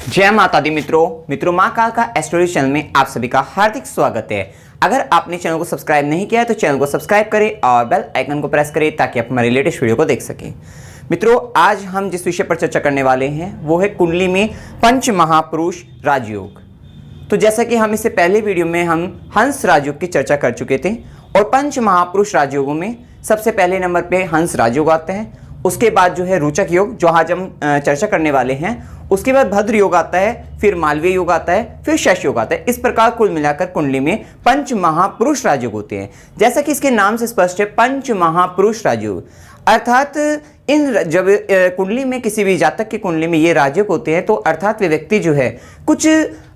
जय माता दी मित्रों माँ काल का एस्ट्रोलॉजी चैनल में आप सभी का हार्दिक स्वागत है। अगर आपने चैनल को सब्सक्राइब नहीं किया है तो चैनल को सब्सक्राइब करें और बेल आइकन को प्रेस करें ताकि आप हमारे लेटेस्ट वीडियो को देख सकें। मित्रों, आज हम जिस विषय पर चर्चा करने वाले हैं वो है कुंडली में पंच महापुरुष राजयोग। तो जैसा कि हम इससे पहले वीडियो में हम हंस राजयोग की चर्चा कर चुके थे और पंच महापुरुष राजयोगों में सबसे पहले नंबर पे हंस राजयोग आते हैं, उसके बाद जो है रोचक योग जो आज हम चर्चा करने वाले हैं, उसके बाद भद्र योग आता है, फिर मालवीय योग आता है, फिर शश योग आता है। इस प्रकार कुल मिलाकर कुंडली में पंच महापुरुष राजयोग होते हैं। जैसा कि इसके नाम से स्पष्ट है, पंच महापुरुष राजयोग अर्थात इन जब कुंडली में किसी भी जातक की कुंडली में ये राजयोग होते हैं तो अर्थात वे व्यक्ति जो है कुछ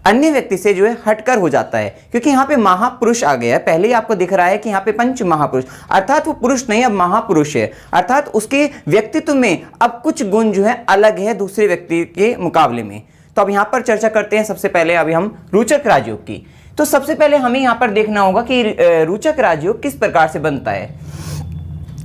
अन्य व्यक्ति से जो है हटकर हो जाता है, क्योंकि यहाँ पे महापुरुष आ गया है। पहले ही आपको दिख रहा है कि यहाँ पे पंच महापुरुष अर्थात वो पुरुष नहीं अब महापुरुष है, अर्थात उसके व्यक्तित्व में अब कुछ गुण जो है अलग है दूसरे व्यक्ति के मुकाबले में। तो अब यहाँ पर चर्चा करते हैं सबसे पहले अभी हम रोचक राजयोग की। तो सबसे पहले हमें यहाँ पर देखना होगा कि रोचक राजयोग किस प्रकार से बनता है।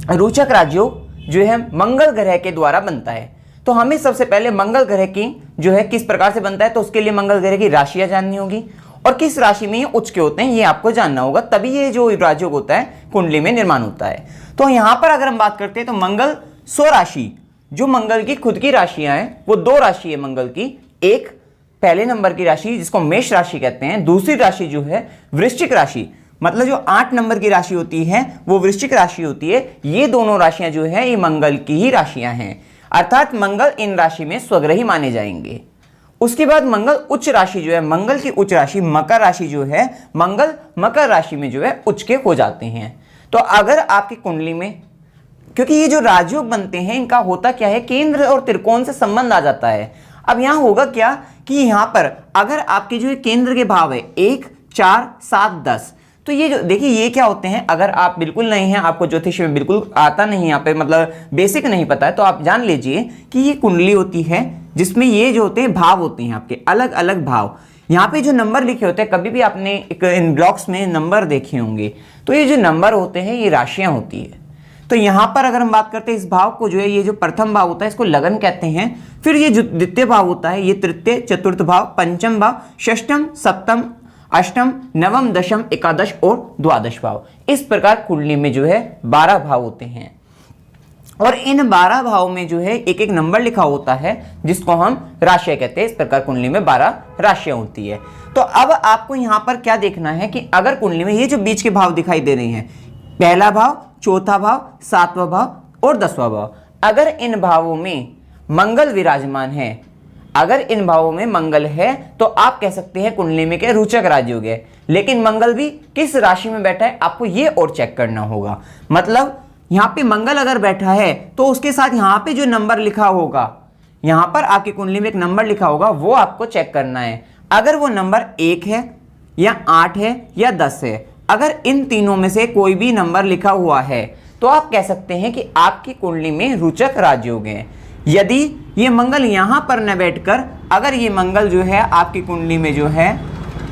रोचक राजयोग जो है मंगल ग्रह के द्वारा बनता है। तो हमें सबसे पहले मंगल ग्रह की जो है किस प्रकार से बनता है, तो उसके लिए मंगल ग्रह की राशियां जाननी होगी और किस राशि में ये उच्च के होते हैं ये आपको जानना होगा, तभी ये जो राजयोग होता है कुंडली में निर्माण होता है। तो यहाँ पर अगर हम बात करते हैं तो मंगल स्वराशि, जो मंगल की खुद की राशियां हैं वो दो राशि है मंगल की। एक पहले नंबर की राशि जिसको मेष राशि कहते हैं, दूसरी राशि जो है वृश्चिक राशि, मतलब जो 8 नंबर की राशि होती है वो वृश्चिक राशि होती है। ये दोनों राशियां जो है ये मंगल की ही राशियां हैं, अर्थात मंगल इन राशि में स्वग्रही माने जाएंगे। उसके बाद मंगल उच्च राशि जो है, मंगल की उच्च राशि मकर राशि जो है, मंगल मकर राशि में जो है उच्च के हो जाते हैं। तो अगर आपकी कुंडली में, क्योंकि ये जो राजयोग बनते हैं इनका होता क्या है, केंद्र और त्रिकोण से संबंध आ जाता है। अब यहां होगा क्या कि यहां पर अगर आपके जो केंद्र के भाव है 1, 4, 7, 10, तो ये जो देखिए ये क्या होते हैं, अगर आप बिल्कुल नहीं हैं, आपको ज्योतिष में बिल्कुल आता नहीं, यहाँ पे मतलब बेसिक नहीं पता है, तो आप जान लीजिए कि ये कुंडली होती है जिसमें ये जो होते हैं भाव होते हैं आपके अलग अलग भाव। यहाँ पे जो नंबर लिखे होते हैं, कभी भी आपने एक इन ब्लॉक्स में नंबर देखे होंगे, तो ये जो नंबर होते हैं ये राशियां होती है। तो यहाँ पर अगर हम बात करते हैं इस भाव को जो है, ये जो प्रथम भाव होता है इसको लगन कहते हैं, फिर ये जो द्वितीय भाव होता है ये तृतीय चतुर्थ भाव, पंचम भाव, षष्टम, सप्तम, अष्टम, नवम, दशम, एकादश और द्वादश भाव। इस प्रकार कुंडली में जो है 12 भाव होते हैं और इन 12 भाव में जो है एक एक नंबर लिखा होता है जिसको हम राशियां कहते हैं। इस प्रकार कुंडली में 12 राशियां होती है। तो अब आपको यहां पर क्या देखना है कि अगर कुंडली में ये जो बीच के भाव दिखाई दे रहे हैं, पहला भाव, चौथा भाव, 7वां भाव और 10वां भाव, अगर इन भावों में मंगल विराजमान है, अगर इन भावों में मंगल है तो आप कह सकते हैं कुंडली में क्या रोचक राजयोग है। लेकिन मंगल भी किस राशि में बैठा है आपको ये और चेक करना होगा। मतलब यहां पे मंगल अगर बैठा है तो उसके साथ यहां पे जो नंबर लिखा होगा, यहां पर आपकी कुंडली में एक नंबर लिखा होगा वो आपको चेक करना है। अगर वो नंबर 1 है या 8 है या 10 है, अगर इन तीनों में से कोई भी नंबर लिखा हुआ है तो आप कह सकते हैं कि आपकी कुंडली में रोचक राजयोग है। यदि ये मंगल यहां पर न बैठकर, अगर ये मंगल जो है आपकी कुंडली में जो है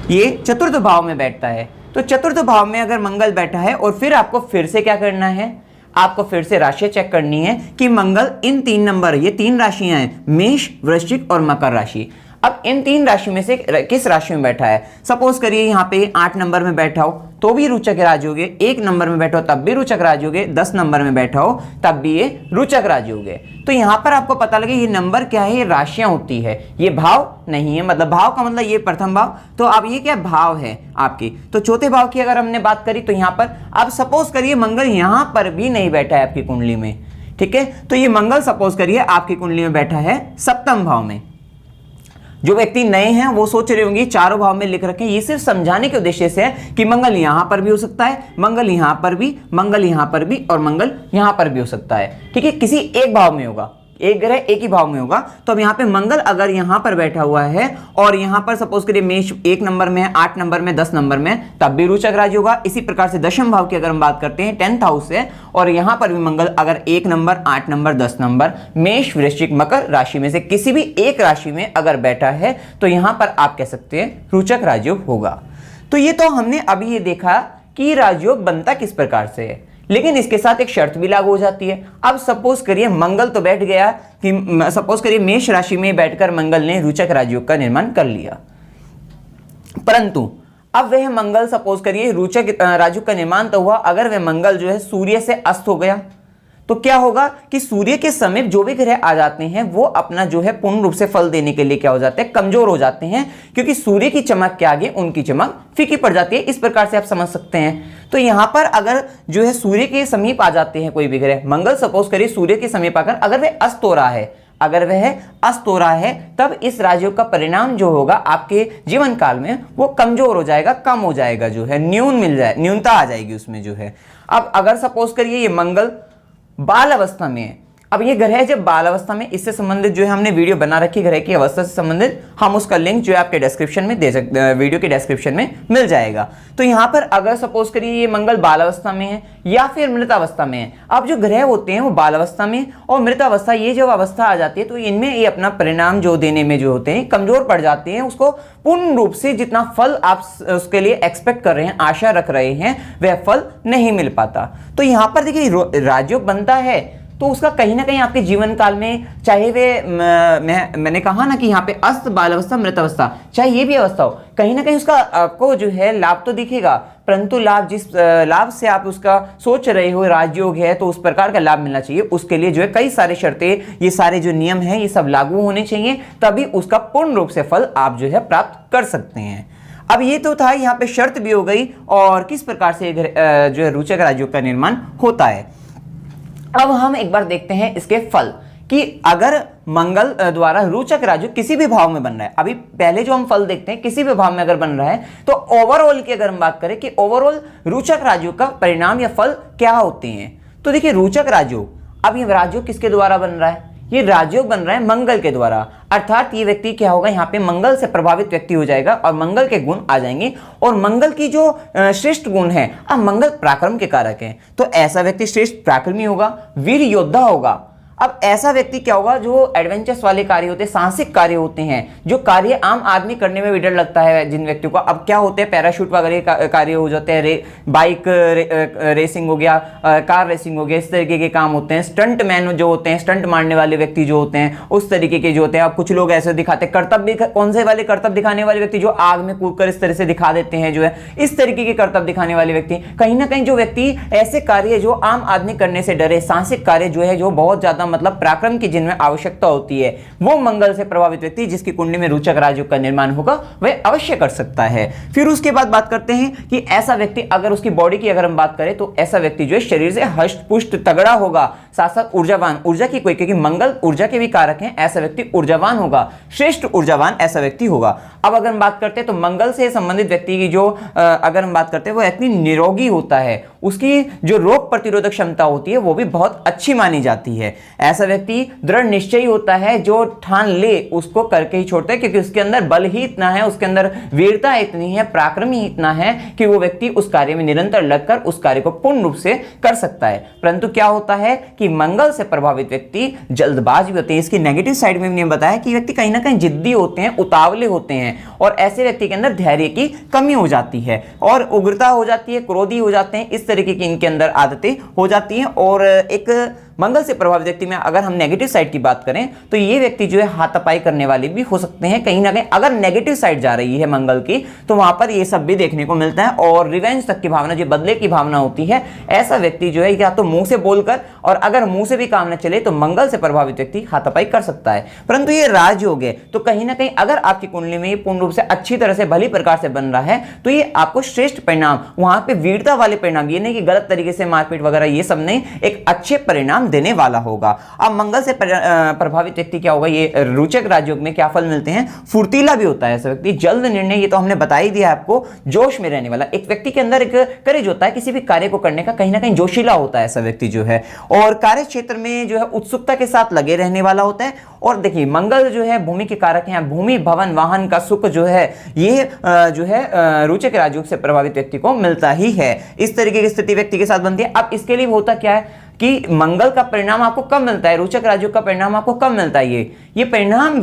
ये चतुर्थ भाव में बैठता है, तो चतुर्थ भाव में अगर मंगल बैठा है और फिर आपको फिर से क्या करना है, आपको फिर से राशियां चेक करनी है कि मंगल इन 3 नंबर, ये 3 राशियां हैं, मेष, वृश्चिक और मकर राशि। अब इन 3 राशि में से किस राशि में बैठा है। सपोज करिए यहाँ पे 8 नंबर में बैठा हो तो भी रोचक राजयोग है, 1 नंबर में बैठा हो तब भी रोचक राजयोग है, 10 नंबर में बैठा हो तब भी ये रोचक राजयोग है। तो यहाँ पर आपको पता लगे ये नंबर क्या है, ये राशियां होती है, ये भाव नहीं है। मतलब भाव का मतलब ये प्रथम भाव, तो अब ये क्या भाव है आपकी। तो चौथे भाव की अगर हमने बात करी तो यहाँ पर अब सपोज करिए मंगल यहाँ पर भी नहीं बैठा है आपकी कुंडली में, ठीक है। तो ये मंगल सपोज करिए आपकी कुंडली में बैठा है सप्तम भाव में। जो व्यक्ति नए हैं वो सोच रहे होंगे चारों भाव में लिख रखे हैं, ये सिर्फ समझाने के उद्देश्य से है कि मंगल यहां पर भी हो सकता है, मंगल यहां पर भी, मंगल यहां पर भी और मंगल यहां पर भी हो सकता है, ठीक है। किसी एक भाव में होगा, एक ग्रह एक ही भाव में होगा। तो अब यहाँ पे मंगल अगर यहाँ पर बैठा हुआ है और यहाँ पर सपोज करिए मेष 1 नंबर में, 8 नंबर में, 10 नंबर में, तब भी रोचक राजयोग होगा। इसी प्रकार से दशम भाव की अगर हम बात करते हैं 10th हाउस से, और यहाँ पर भी मंगल अगर 1 नंबर, 8 नंबर, 10 नंबर, मेष, वृश्चिक, मकर राशि में से किसी भी एक राशि में अगर बैठा है तो यहाँ पर आप कह सकते हैं रोचक राजयोग होगा। तो ये तो हमने अभी ये देखा कि राजयोग बनता किस प्रकार से है। लेकिन इसके साथ एक शर्त भी लागू हो जाती है। अब सपोज करिए मंगल तो बैठ गया कि सपोज करिए मेष राशि में बैठकर मंगल ने रोचक राजयोग का निर्माण कर लिया, परंतु अब वह मंगल सपोज करिए रोचक राजयोग का निर्माण तो हुआ, अगर वह मंगल जो है सूर्य से अस्त हो गया तो क्या होगा कि सूर्य के समीप जो भी ग्रह आ जाते हैं वो अपना जो है पूर्ण रूप से फल देने के लिए क्या हो जाते हैं, कमजोर हो जाते हैं, क्योंकि सूर्य की चमक के आगे उनकी चमक फीकी पड़ जाती है। इस प्रकार से आप समझ सकते हैं। तो यहां पर अगर जो है सूर्य के समीप आ जाते हैं कोई भी ग्रह, मंगल सपोज करिए सूर्य के समीप आकर अगर वह अस्त हो रहा है, अगर वह अस्त हो रहा है, तब इस राजयोग का परिणाम जो होगा आपके जीवन काल में वो कमजोर हो जाएगा, कम हो जाएगा, जो है न्यूनता आ जाएगी उसमें जो है। अब अगर सपोज करिए ये मंगल बाल अवस्था में है, अब ये ग्रह जब बाल अवस्था में, इससे संबंधित जो है हमने वीडियो बना रखी ग्रह की अवस्था से संबंधित, हम उसका लिंक जो है आपके डिस्क्रिप्शन में दे सकते हैं, वीडियो के डिस्क्रिप्शन में मिल जाएगा। तो यहाँ पर अगर सपोज करिए ये मंगल बाल अवस्था में है या फिर मृत अवस्था में है, अब जो ग्रह होते हैं वो बाल अवस्था में और मृत अवस्था, ये जब अवस्था आ जाती है तो इनमें ये अपना परिणाम जो देने में जो होते हैं कमजोर पड़ जाते हैं, उसको पूर्ण रूप से जितना फल आप उसके लिए एक्सपेक्ट कर रहे हैं, आशा रख रहे हैं, वह फल नहीं मिल पाता। तो यहाँ पर देखिए राजयोग बनता है तो उसका कहीं ना कहीं आपके जीवन काल में, चाहे वे मैंने कहा ना कि यहाँ पे अस्त, बाल अवस्था, मृत अवस्था, चाहे ये भी अवस्था हो, कहीं ना कहीं उसका आपको जो है लाभ तो दिखेगा, परंतु लाभ जिस लाभ से आप उसका सोच रहे हो राजयोग है तो उस प्रकार का लाभ मिलना चाहिए, उसके लिए जो है कई सारे शर्तें, ये सारे जो नियम हैं ये सब लागू होने चाहिए, तभी उसका पूर्ण रूप से फल आप जो है प्राप्त कर सकते हैं। अब ये तो था, यहाँ पे शर्त भी हो गई और किस प्रकार से जो है रोचक राजयोग का निर्माण होता है। अब हम एक बार देखते हैं इसके फल कि अगर मंगल द्वारा रोचक राजयोग किसी भी भाव में बन रहा है, अभी पहले जो हम फल देखते हैं किसी भी भाव में अगर बन रहा है, तो ओवरऑल की अगर हम बात करें कि ओवरऑल रोचक राजयोग का परिणाम या फल क्या होते हैं, तो देखिए रोचक राजयोग, अब ये राजयोग किसके द्वारा बन रहा है, ये राजयोग बन रहा है मंगल के द्वारा, अर्थात ये व्यक्ति क्या होगा, यहाँ पे मंगल से प्रभावित व्यक्ति हो जाएगा और मंगल के गुण आ जाएंगे, और मंगल की जो श्रेष्ठ गुण है, अब मंगल पराक्रम के कारक है, तो ऐसा व्यक्ति श्रेष्ठ पराक्रमी होगा, वीर योद्धा होगा। अब ऐसा व्यक्ति क्या होगा, जो एडवेंचर्स वाले कार्य होते हैं, साहसिक कार्य होते हैं, जो कार्य आम आदमी करने में भी डर लगता है जिन व्यक्तियों को, अब क्या होते हैं, पैराशूट वगैरह कार्य हो जाते हैं, बाइक रेसिंग हो गया, कार रेसिंग हो गया, इस तरीके के काम होते हैं। स्टंट मैन जो होते हैं, स्टंट मारने वाले व्यक्ति जो होते हैं, उस तरीके के जो होते हैं। अब कुछ लोग ऐसे दिखाते हैं कर्तव्य, कौन से वाले कर्तव्य दिखाने वाले व्यक्ति, जो आग में कूदकर इस तरह से दिखा देते हैं, जो है इस तरीके के कर्तव्य दिखाने वाले व्यक्ति, कहीं ना कहीं जो व्यक्ति ऐसे कार्य जो आम आदमी करने से डरे, साहसिक कार्य जो है, जो बहुत ज्यादा मतलब पराक्रम की जिनमें आवश्यकता होती है, वो मंगल से प्रभावित व्यक्ति जिसकी कुंडली में रोचक राजयोग का निर्माण होगा वह अवश्य कर सकता है। फिर उसके बाद बात करते हैं कि ऐसा व्यक्ति, अगर उसकी बॉडी की अगर हम बात करें, तो ऐसा व्यक्ति जो है शरीर से हष्ट पुष्ट तगड़ा होगा, साथ साथ ऊर्जावान, ऊर्जा की कोई, क्योंकि मंगल ऊर्जा के भी कारक हैं, ऐसा व्यक्ति ऊर्जावान होगा, श्रेष्ठ ऊर्जावान ऐसा व्यक्ति होगा। अब अगर हम बात करते हैं तो मंगल से संबंधित व्यक्ति की जो अगर हम बात करते हैं वो इतनी निरोगी होता है, उसकी जो रोग प्रतिरोधक क्षमता होती है वो भी बहुत अच्छी मानी जाती है। ऐसा व्यक्ति दृढ़ निश्चयी होता है, जो ठान ले उसको करके ही छोड़ता है, क्योंकि उसके अंदर बल ही इतना है, उसके अंदर वीरता इतनी है, पराक्रम ही इतना है कि वो व्यक्ति उस कार्य में निरंतर लगकर उस कार्य को पूर्ण रूप से कर सकता है। परंतु क्या होता है कि मंगल से प्रभावित व्यक्ति जल्दबाज भी होते हैं। इसकी नेगेटिव साइड में भी बताया कि व्यक्ति कहीं ना कहीं जिद्दी होते हैं, उतावले होते हैं, और ऐसे व्यक्ति के अंदर धैर्य की कमी हो जाती है और उग्रता हो जाती है, क्रोधी हो जाते हैं, इस तरीके की इनके अंदर आदतें हो जाती हैं। और एक मंगल से प्रभावित व्यक्ति में अगर हम नेगेटिव साइड की बात करें तो ये व्यक्ति जो है हाथापाई करने वाले भी हो सकते हैं, कहीं ना कहीं अगर नेगेटिव साइड जा रही है मंगल की तो वहां पर ये सब भी देखने को मिलता है। और रिवेंज तक की भावना, जो बदले की भावना होती है, ऐसा व्यक्ति जो है या तो मुंह से बोलकर, और अगर मुंह से भी काम न चले तो मंगल से प्रभावित व्यक्ति हाथापाई कर सकता है। परंतु ये राजयोग है, तो कहीं ना कहीं अगर आपकी कुंडली में ये पूर्ण रूप से अच्छी तरह से भली प्रकार से बन रहा है तो ये आपको श्रेष्ठ परिणाम, वहां पे वीरता वाले परिणाम, ये नहीं कि गलत तरीके से मारपीट वगैरह, ये सब नहीं, एक अच्छे परिणाम देने वाला होगा। अब मंगल से प्रभावित व्यक्ति क्या होगा, ये रोचक राजयोग में क्या फल मिलते हैं, फुर्तीला भी होता है ऐसा व्यक्ति, जल्द निर्णय, ये तो हमने बता ही दिया आपको, जोश में रहने वाला, एक व्यक्ति के अंदर एक करेज होता है किसी भी कार्य को करने का, कहीं ना कहीं जोशीला होता है ऐसा व्यक्ति जो है, और कार्य क्षेत्र में जो है उत्सुकता के साथ लगे रहने वाला होता है। और देखिए मंगल जो है भूमि के कारक हैं, भूमि भवन वाहन का सुख जो है ये जो है रोचक राजयोग से प्रभावित व्यक्ति को मिलता ही है। इस तरीके की स्थिति व्यक्ति के साथ बनती है। अब इसके लिए होता क्या है कि मंगल का परिणाम आपको कब मिलता है, रोचक राजयोग का परिणाम आपको कब मिलता है। ये परिणाम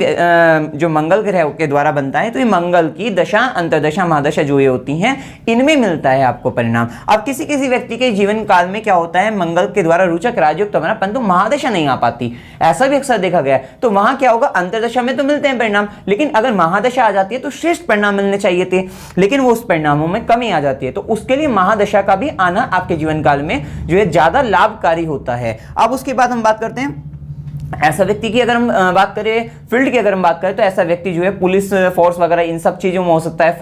जो मंगल ग्रह के द्वारा बनता है, तो ये मंगल की दशा, अंतर्दशा, महादशा जो ये होती हैं, इनमें मिलता है आपको परिणाम। अब किसी किसी व्यक्ति के जीवन काल में क्या होता है, मंगल के द्वारा रोचक राजयोग तो बना, परंतु महादशा नहीं आ पाती, ऐसा भी अक्सर देखा गया है। तो वहां क्या होगा, अंतर्दशा में तो मिलते हैं परिणाम, लेकिन अगर महादशा आ जाती है तो श्रेष्ठ परिणाम मिलने चाहिए थे, लेकिन वो उस परिणामों में कमी आ जाती है। तो उसके लिए महादशा का भी आना आपके जीवन काल में जो है ज्यादा लाभकारी होता है। अब उसके बाद हम बात करते हैं ऐसा व्यक्ति की, अगर हम बात करें फील्ड की, अगर हम बात करें तो ऐसा व्यक्ति जो है पुलिस फोर्स वगैरह इन सब चीजों में हो सकता है,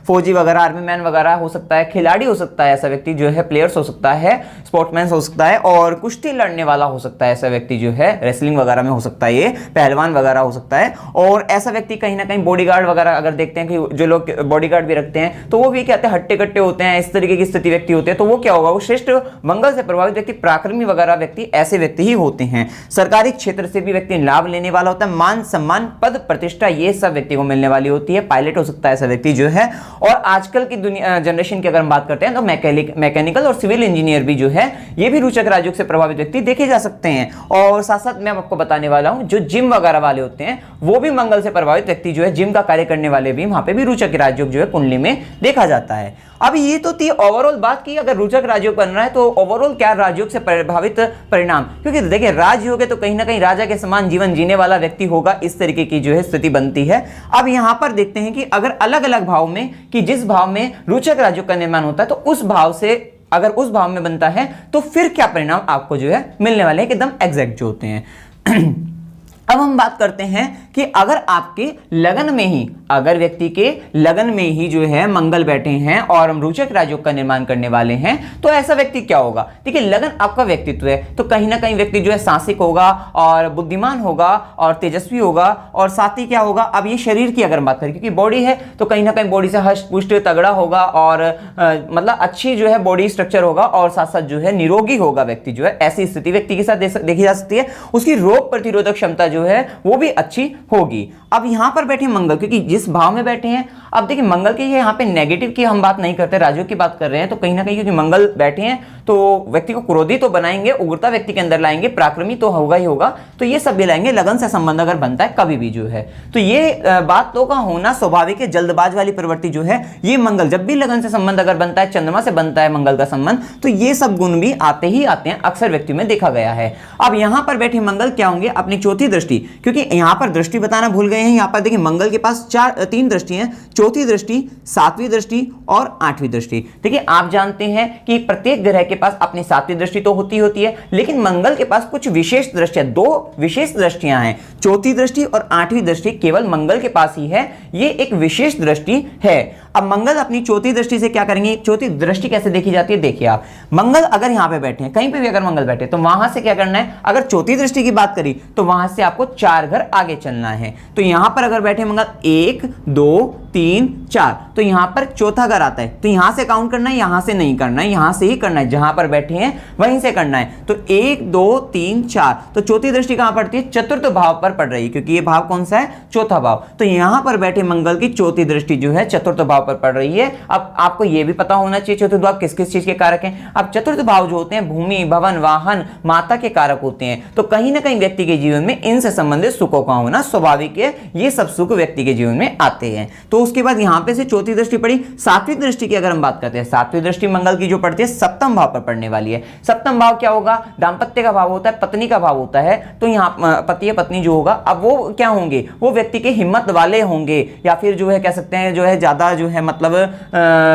फौजी वगैरह, आर्मी मैन वगैरह हो सकता है, खिलाड़ी हो सकता है, ऐसा व्यक्ति जो है प्लेयर्स हो सकता है, स्पोर्ट्समैन हो सकता है, और कुश्ती लड़ने वाला हो सकता है, ऐसा व्यक्ति जो है रेसलिंग वगैरह में हो सकता है, ये पहलवान वगैरह हो सकता है। और ऐसा व्यक्ति कहीं ना कहीं बॉडीगार्ड वगैरह, अगर देखते हैं कि जो लोग बॉडीगार्ड भी रखते हैं तो वो भी क्या होते हैं, हट्टे कट्टे होते हैं, इस तरीके की स्थिति व्यक्ति होते हैं, तो वो क्या होगा, वो श्रेष्ठ मंगल से प्रभावित व्यक्ति, पराक्रमी वगैरह व्यक्ति, ऐसे व्यक्ति ही होते हैं। सरकारी क्षेत्र से भी व्यक्ति लाभ लेने वाला होता है, मान सम्मान, पद प्रतिष्ठा, ये सब व्यक्ति को मिलने वाली होती है। पायलट हो सकता है ऐसा व्यक्ति जो है। और आजकल की दुनिया जनरेशन की अगर हम बात करते हैं तो मैकेनिकल और सिविल इंजीनियर भी जो है, ये भी रोचक राजयोग से प्रभावित व्यक्ति देखे जा सकते हैं। और साथ साथ मैं आपको बताने वाला हूं, जो जिम वगैरह वाले होते हैं वो भी मंगल से प्रभावित व्यक्ति जो है, जिम का कार्य करने वाले भी, वहां पे भी रोचक राजयोग जो है कुंडली में देखा जाता है। अब ये तो थी ओवरऑल बात की, अगर रोचक राजयोग बन रहा है तो ओवरऑल क्या राजयोग से प्रभावित परिणाम, क्योंकि देखिए राजयोग है तो कहीं ना कहीं राजा के समान जीवन जीने वाला व्यक्ति होगा, इस तरीके की जो है स्थिति बनती है। अब यहां पर देखते हैं कि अगर अलग अलग भाव में, कि जिस भाव में रोचक राजयोग का निर्माण होता है, तो उस भाव से अगर उस भाव में बनता है तो फिर क्या परिणाम आपको जो है मिलने वाले हैं, एकदम एग्जैक्ट जो होते हैं। अब हम बात करते हैं कि अगर आपके लगन में ही, अगर व्यक्ति के लगन में ही जो है मंगल बैठे हैं और हम रोचक राजयोग का निर्माण करने वाले हैं, तो ऐसा व्यक्ति क्या होगा। देखिए लगन आपका व्यक्तित्व है, तो कहीं ना कहीं व्यक्ति जो है साहसिक होगा और बुद्धिमान होगा और तेजस्वी होगा, और साथ ही क्या होगा, अब ये शरीर की अगर हम बात करें, क्योंकि बॉडी है तो कहीं ना कहीं बॉडी से हष्ट पुष्ट तगड़ा होगा, और मतलब अच्छी जो है बॉडी स्ट्रक्चर होगा, और साथ साथ जो है निरोगी होगा व्यक्ति जो है, ऐसी स्थिति व्यक्ति के साथ देखी जा सकती है। उसकी रोग प्रतिरोधक क्षमता जो है वो भी अच्छी होगी। अब यहां पर बैठे मंगल, क्योंकि जिस भाव में बैठे हैं, अब देखिए मंगल के यहां पे नेगेटिव की हम बात नहीं करते, राजयोग की बात कर रहे हैं, तो कहीं ना कहीं क्योंकि मंगल बैठे हैं तो व्यक्ति को क्रोधी तो बनाएंगे, उग्रता व्यक्ति के अंदर लाएंगे, पराक्रमी तो होगा ही होगा, तो ये सब भी लाएंगे। लगन से संबंध अगर बनता है कभी भी जो है, तो ये बातों का होना स्वाभाविक है। जल्दबाज वाली प्रवृत्ति जो है, ये मंगल जब भी लगन से संबंध अगर बनता है, चंद्रमा से बनता है मंगल का संबंध, तो ये सब गुण भी आते ही आते हैं, अक्सर व्यक्ति में देखा गया है। अब यहां पर बैठे मंगल क्या होंगे, अपनी चौथी दृष्टि, क्योंकि यहां पर दृष्टि बताना भूल गए हैं, यहां पर देखिए मंगल के पास तीन दृष्टि हैं, चौथी दृष्टि, सातवीं दृष्टि और आठवीं दृष्टि। देखिए आप जानते हैं कि प्रत्येक ग्रह के पास अपनी सातवीं दृष्टि तो होती है, लेकिन मंगल के पास कुछ विशेष दृष्टियां, दो विशेष दृष्टियां हैं, चौथी दृष्टि और आठवीं दृष्टि केवल मंगल के पास ही है, ये एक विशेष दृष्टि है। अब मंगल अपनी चौथी दृष्टि से क्या करेंगे, चौथी दृष्टि कैसे देखी जाती है, देखिए आप मंगल अगर यहां पे बैठे हैं, कहीं पे भी अगर मंगल बैठे तो वहां से क्या करना है, अगर चौथी दृष्टि की बात करी तो वहां से आपको 4 घर आगे चलना है। तो यहां पर अगर बैठे मंगल 1 2 3 4, तो यहां पर चौथा घर आता है, तो यहां से काउंट करना है, यहां से नहीं करना है, यहां से ही करना है, जहां पर बैठे हैं वहीं से करना है। तो 1 2 3 4, तो चौथी दृष्टि कहां पड़ती है, चतुर्थ भाव पर पड़ रही है, क्योंकि ये भाव कौन सा है, चौथा भाव। तो यहां पर बैठे मंगल की चौथी दृष्टि जो है चतुर्थ भाव पर पड़ रही है। अब आपको यह भी पता होना चाहिए चतुर्थ भाव किस किस चीज के कारक हैं। अब चतुर्थ भाव जो होते हैं भूमि, भवन, वाहन, माता के कारक होते हैं, तो कहीं ना कहीं व्यक्ति के जीवन में इनसे संबंधित सुखों का होना स्वाभाविक है, ये सब सुख व्यक्ति के जीवन में आते हैं। तो उसके बाद यहां पे से चौथी दृष्टि पड़ी। सातवीं दृष्टि की अगर हम बात करते हैं, सातवीं दृष्टि मंगल की जो पड़ती है सप्तम भाव पर पड़ने वाली है। सप्तम भाव क्या होगा, दाम्पत्य का भाव होता है, पत्नी का भाव होता है। तो यहाँ पति या पत्नी जो होगा, अब वो क्या होंगे, वो व्यक्ति के हिम्मत वाले होंगे, या फिर जो है कह सकते हैं जो है ज्यादा जो है मतलब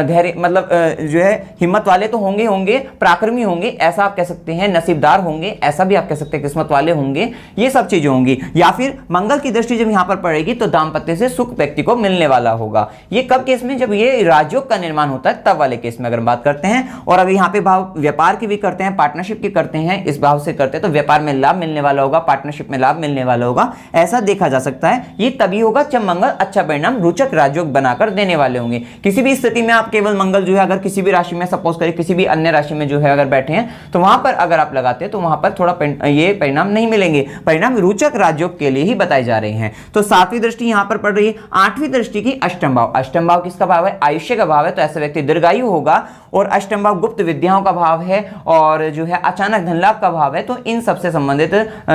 धैर्य, मतलब जो है हिम्मत वाले तो होंगे, पराक्रमी होंगे, ऐसा आप कह सकते हैं, नसीबदार होंगे, ऐसा भी आप कह सकते हैं, किस्मत वाले होंगे, ये सब चीजें होंगी। या फिर मंगल की दृष्टि जब यहां पर पड़ेगी तो दाम्पत्य से सुख व्यक्ति को मिलने वाला होगा। ये कब केस में, जब ये राजयोग का निर्माण होता है तब वाले केस में अगर बात करते हैं। और अगर यहाँ पे भाव व्यापार की भी करते हैं, पार्टनरशिप की करते हैं, इस भाव से करते हैं, तो व्यापार में लाभ मिलने वाला होगा, पार्टनरशिप में लाभ मिलने वाला होगा, ऐसा देखा जा सकता है। ये तभी होगा जब मंगल अच्छा परिणाम रोचक राजयोग बनाकर देने वाले होंगे। किसी भी स्थिति में आप केवल मंगल जो है अगर किसी भी राशि में, सपोज करें किसी भी अन्य राशि में जो है अगर बैठे हैं, तो वहां पर अगर आप लगाते हैं तो वहां पर थोड़ा ये परिणाम नहीं मिलेंगे, परिणाम रोचक राजयोग के लिए ही बताए जा रहे हैं। तो सातवीं दृष्टि यहां पर पड़ रही है। आठवीं दृष्टि की अष्टम भाव, अष्टम भाव किसका भाव है? आयुष्य का भाव है, तो ऐसा व्यक्ति दीर्घायु होगा। और अष्टम भाव गुप्त विद्याओं का भाव है और जो है अचानक धन लाभ का भाव है, तो इन सबसे संबंधित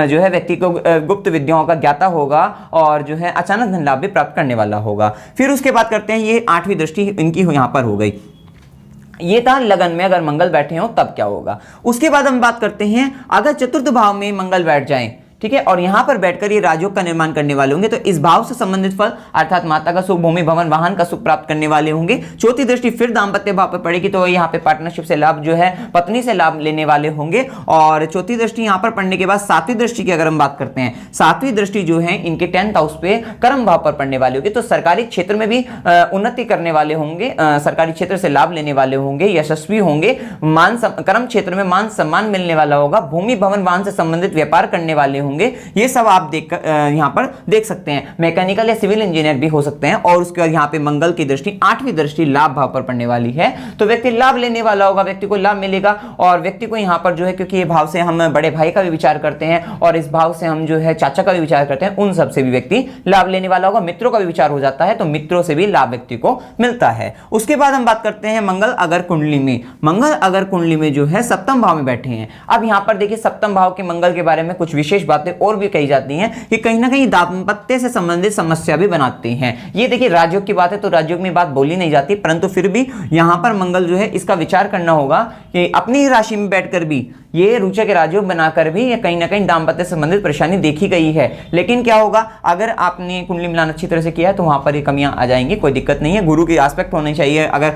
जो है व्यक्ति को गुप्त विद्याओं का ज्ञाता होगा और जो है अचानक धन लाभ भी प्राप्त करने वाला होगा। फिर उसके बाद करते हैं, ये 8वीं दृष्टि इनकी यहां पर हो गई। ये था लगन में अगर मंगल बैठे हो तब क्या होगा। उसके बाद हम बात करते हैं अगर चतुर्थ भाव में मंगल बैठ जाएं, ठीक है, और यहां पर बैठकर ये राजयोग का निर्माण करने वाले होंगे, तो इस भाव से संबंधित फल अर्थात माता का सुख, भूमि भवन वाहन का सुख प्राप्त करने वाले होंगे। चौथी दृष्टि फिर दाम्पत्य भाव पर पड़ेगी, तो यहाँ पे पार्टनरशिप से लाभ जो है पत्नी से लाभ लेने वाले होंगे। और चौथी दृष्टि यहां पर पड़ने के बाद सातवीं दृष्टि की अगर हम बात करते हैं, सातवीं दृष्टि जो है इनके 10th हाउस पे कर्म भाव पर पड़ने वाली होगी, तो सरकारी क्षेत्र में भी उन्नति करने वाले होंगे, सरकारी क्षेत्र से लाभ लेने वाले होंगे, यशस्वी होंगे, कर्म क्षेत्र में मान सम्मान मिलने वाला होगा, भूमि भवन वाहन से संबंधित व्यापार करने वाले होंगे। ये सब आप यहां पर देख सकते हैं। मैकेनिकल या सिविल इंजीनियर भी हो सकते हैं। और उसके बाद यहां पे मंगल की दृष्टि 8वीं दृष्टि लाभ भाव पर पड़ने वाली है, तो व्यक्ति लाभ लेने वाला होगा, व्यक्ति को लाभ मिलेगा। और व्यक्ति को यहां पर जो है, क्योंकि ये भाव से हम बड़े भाई का भी विचार करते हैं और इस भाव से हम जो है चाचा का भी विचार करते हैं, उन सब से भी व्यक्ति लाभ लेने वाला होगा। मित्रों का भी विचार हो जाता है, तो मित्रों से भी लाभ व्यक्ति को मिलता है। उसके बाद हम बात करते हैं मंगल अगर कुंडली में, मंगल अगर कुंडली में जो है सप्तम भाव में बैठे हैं। अब यहां पर देखिए सप्तम भाव के मंगल के बारे में कुछ विशेष बातें और भी कही जाती हैं कि कहीं ना कहीं दाम्पत्य से संबंधित समस्या भी बनाते हैं। ये देखिए राजयोग की बात है, तो राजयोग में बात बोली नहीं जाती, परंतु फिर भी यहां पर मंगल जो है इसका विचार करना होगा कि अपनी ही राशि में बैठकर भी ये रुचक राजयोग बनाकर भी ये कहीं ना कहीं दाम्पत्य से संबंधित परेशानी देखी गई है। लेकिन क्या होगा, अगर आपने कुंडली मिलान अच्छी तरह से किया है तो वहां पर ये कमियां आ जाएंगी, कोई दिक्कत नहीं है। गुरु की एस्पेक्ट होनी चाहिए अगर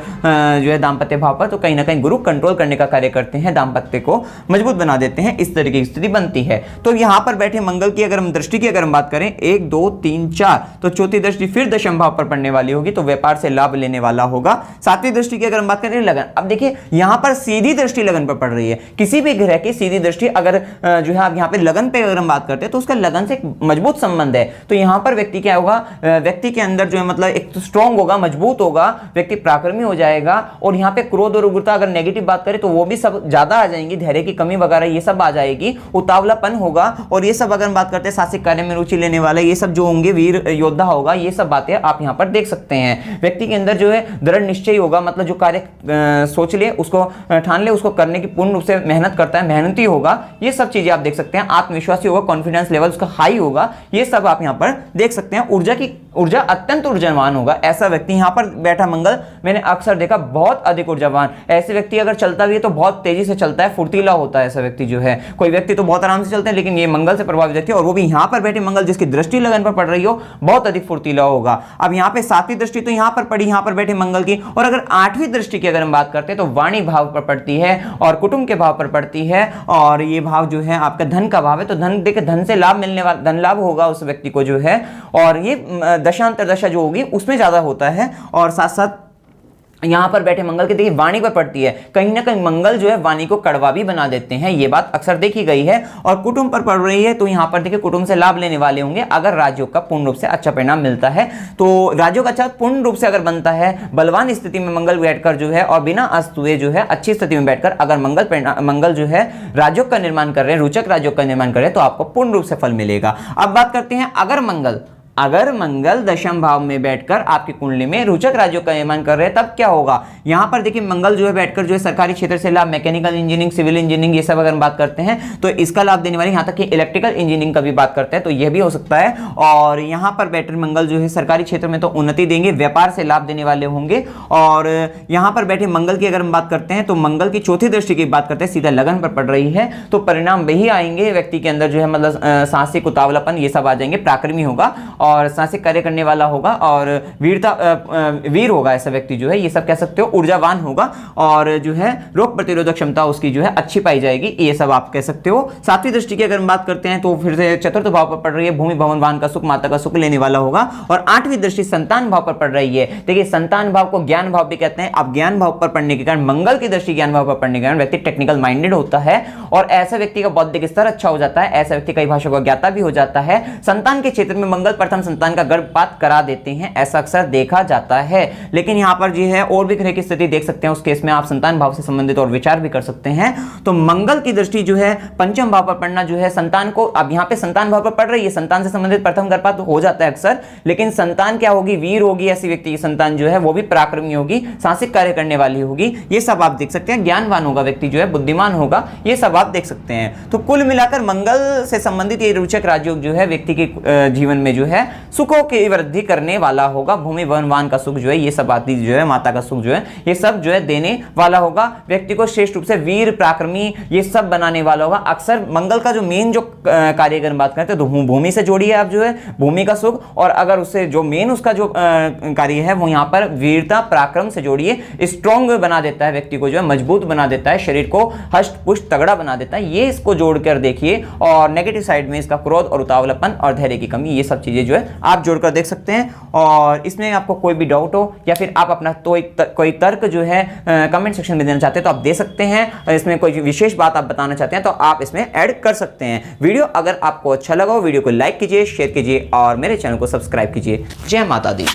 जो है दाम्पत्य भाव पर, तो कहीं ना कहीं गुरु कंट्रोल करने का कार्य करते हैं, दाम्पत्य को मजबूत बना देते हैं, इस तरीके की स्थिति बनती है। तो यहां पर बैठे मंगल की अगर हम दृष्टि की अगर हम बात करें 1 2 3 4, तो चौथी दृष्टि फिर दशम भाव पर पड़ने वाली होगी, तो व्यापार से लाभ लेने वाला होगा। सातवीं दृष्टि की अगर हम बात करें लगन, अब देखिए यहां पर सीधी दृष्टि लगन पर पड़ रही है। किसी भी ग्रह की सीधी दृष्टि अगर जो है आप यहां पे लगन पे अगर हम बात करते हैं, तो उसका लगन से एक मजबूत संबंध है। तो यहां पर व्यक्ति क्या होगा, व्यक्ति के अंदर जो है मतलब एक तो स्ट्रांग होगा, मजबूत होगा, व्यक्ति पराक्रमी हो जाएगा। और यहां पे क्रोध और उग्रता अगर नेगेटिव बात करें तो वो भी सब ज्यादा आ जाएंगी, धैर्य की कमी वगैरह ये सब आ जाएगी, उतावलापन होगा। और ये सब अगर हम बात करते हैं साहसिक कार्य में रुचि लेने वाले, ये सब जो होंगे, वीर योद्धा होगा, ये सब बातें आप यहां पर देख सकते हैं। व्यक्ति के अंदर जो है दृढ़ निश्चय होगा, मतलब जो कार्य सोच ले उसको ठान ले, उसको करने की पूर्ण रूप से मेहनत करता है, मेहनती होगा। ये सब चीजें आप देख सकते हैं। आत्मविश्वासी होगा, कॉन्फिडेंस लेवल उसका हाई होगा, ये सब आप यहां पर देख सकते हैं। ऊर्जा अत्यंत ऊर्जावान होगा ऐसा व्यक्ति। यहां पर बैठा मंगल मैंने अक्सर देखा बहुत अधिक ऊर्जावान, ऐसे व्यक्ति अगर चलता भी है तो बहुत तेजी से चलता है, फुर्तीला होता है ऐसा व्यक्ति जो है। कोई व्यक्ति तो बहुत आराम से चलते हैं, लेकिन ये मंगल से प्रभावित व्यक्ति, और वो भी यहां पर बैठे मंगल जिसकी दृष्टि लगन पर पड़ रही हो, बहुत अधिक फुर्तीला होगा। अब यहां पे सातवीं दृष्टि तो यहां पर पड़ी, यहां पर बैठे मंगल की। और अगर आठवीं दृष्टि की अगर हम बात करते हैं तो वाणी भाव पर पड़ती है और कुटुंब के भाव पर पड़ती है। और ये भाव जो है आपका धन का भाव है, तो धन देखिए धन से लाभ मिलने वाला, धन लाभ होगा उस व्यक्ति को जो है। और ये दशांतर दशा जो होगी उसमें ज्यादा होता है। और साथ साथ यहां पर बैठे मंगल के देखिए वाणी पर पड़ती है, कहीं ना कहीं मंगल जो है वाणी को कड़वा भी बना देते हैं, ये बात अक्सर देखी गई है। और कुटुंब पर पड़ रही है, तो यहां पर देखिए कुटुंब से लाभ लेने वाले होंगे अगर राजयोग का पूर्ण रूप से अच्छा परिणाम मिलता है। तो राजयोग अच्छा पूर्ण रूप से अगर बनता है, बलवान स्थिति में मंगल बैठकर जो है और बिना अस्त हुए जो है अच्छी स्थिति में बैठकर अगर मंगल जो है राजयोग का निर्माण कर रहे हैं, रोचक राजयोग का निर्माण कर रहे हैं, तो आपको पूर्ण रूप से फल मिलेगा। अब बात करते हैं अगर मंगल दशम भाव में बैठकर आपकी कुंडली में रोचक राज्यों का निर्माण कर रहे हैं, तब क्या होगा। यहां पर देखिए मंगल जो है बैठकर जो है सरकारी क्षेत्र से लाभ, मैकेनिकल इंजीनियरिंग, सिविल इंजीनियरिंग, ये सब अगर हम बात करते हैं तो इसका लाभ देने वाले, यहां तक कि इलेक्ट्रिकल इंजीनियरिंग का भी बात करते हैं तो यह भी हो सकता है। और यहां पर बैठे मंगल जो है सरकारी क्षेत्र में तो उन्नति देंगे, व्यापार से लाभ देने वाले होंगे। और यहां पर बैठे मंगल की अगर हम बात करते हैं तो मंगल की चौथी दृष्टि की बात करते हैं, सीधा लगन पर पड़ रही है, तो परिणाम वही आएंगे। व्यक्ति के अंदर जो है मतलब साहसिक, उतावलापन ये सब आ जाएंगे, पराक्रमी होगा और साहसिक कार्य करने वाला होगा और वीर होगा ऐसा व्यक्ति जो है, ये सब कह सकते हो, ऊर्जावान होगा। और जो है रोग प्रतिरोधक क्षमता उसकी जो है अच्छी पाई जाएगी, ये सब आप कह सकते हो। सातवीं दृष्टि की अगर हम बात करते हैं तो फिर से चतुर्थ भाव पर पड़ रही है, भूमि भवन वाहन का सुख, माता का सुख लेने वाला होगा। और आठवीं दृष्टि संतान भाव पर पड़ रही है। देखिए संतान भाव को ज्ञान भाव भी कहते हैं। अब ज्ञान भाव पर पड़ने के कारण, मंगल की दृष्टि ज्ञान भाव पर पड़ने के कारण व्यक्ति टेक्निकल माइंडेड होता है और ऐसा व्यक्ति का बौद्धिक स्तर अच्छा हो जाता है, ऐसा व्यक्ति कई भाषाओं का ज्ञाता भी हो जाता है। संतान के क्षेत्र में मंगल प्रथम हम संतान का गर्भपात करा देते हैं, ऐसा अक्सर देखा जाता है। लेकिन यहाँ पर जो है और भी ग्रह की स्थिति देख सकते हैं, उस केस में आप संतान भाव से संबंधित और विचार भी कर सकते हैं। तो मंगल की दृष्टि जो है पंचम भाव पर पड़ना जो है संतान को, अब यहाँ पे संतान भाव पर पड़ रही है, संतान से संबंधित प्रथम गर्भपात तो हो जाता है अक्सर, लेकिन संतान क्या होगी, वीर होगी, ऐसी व्यक्ति की संतान जो है वो भी पराक्रमी होगी, साहसिक कार्य करने वाली होगी, ये सब आप देख सकते हैं। ज्ञानवान होगा व्यक्ति जो है, बुद्धिमान होगा, ये सब आप देख सकते हैं। तो कुल मिलाकर मंगल से संबंधित ये रोचक राजयोग जो है व्यक्ति के जीवन में जो है सुखों की वृद्धि करने वाला होगा। भूमि भवन वाहन का सुख जो है, ये सब आदि जो है, माता का सुख जो है, ये सब जो है देने वाला होगा। व्यक्ति को श्रेष्ठ रूप से वीर पराक्रमी ये सब बनाने वाला होगा। अक्सर मंगल का जो मेन जो कार्य अगर बात करते हैं तो भूमि से जोड़िए आप जो है, भूमि का सुख, और अगर उससे जो मेन उसका जो कार्य है वो यहाँ पर वीरता पराक्रम से जोड़िए। स्ट्रॉन्ग बना देता है व्यक्ति को जो है, मजबूत बना देता है, शरीर को हष्ट पुष्ट तगड़ा बना देता है, ये इसको जोड़कर देखिए। और नेगेटिव साइड में इसका क्रोध और उतावलापन और धैर्य की कमी, ये सब चीजें जो है आप जोड़कर देख सकते हैं। और इसमें आपको कोई भी डाउट हो या फिर आप अपना कोई तर्क जो है कमेंट सेक्शन में देना चाहते हैं तो आप दे सकते हैं। इसमें कोई विशेष बात आप बताना चाहते हैं तो आप इसमें ऐड कर सकते हैं। वीडियो अगर आपको अच्छा लगा हो वीडियो को लाइक कीजिए, शेयर कीजिए और मेरे चैनल को सब्सक्राइब कीजिए। जय माता दी।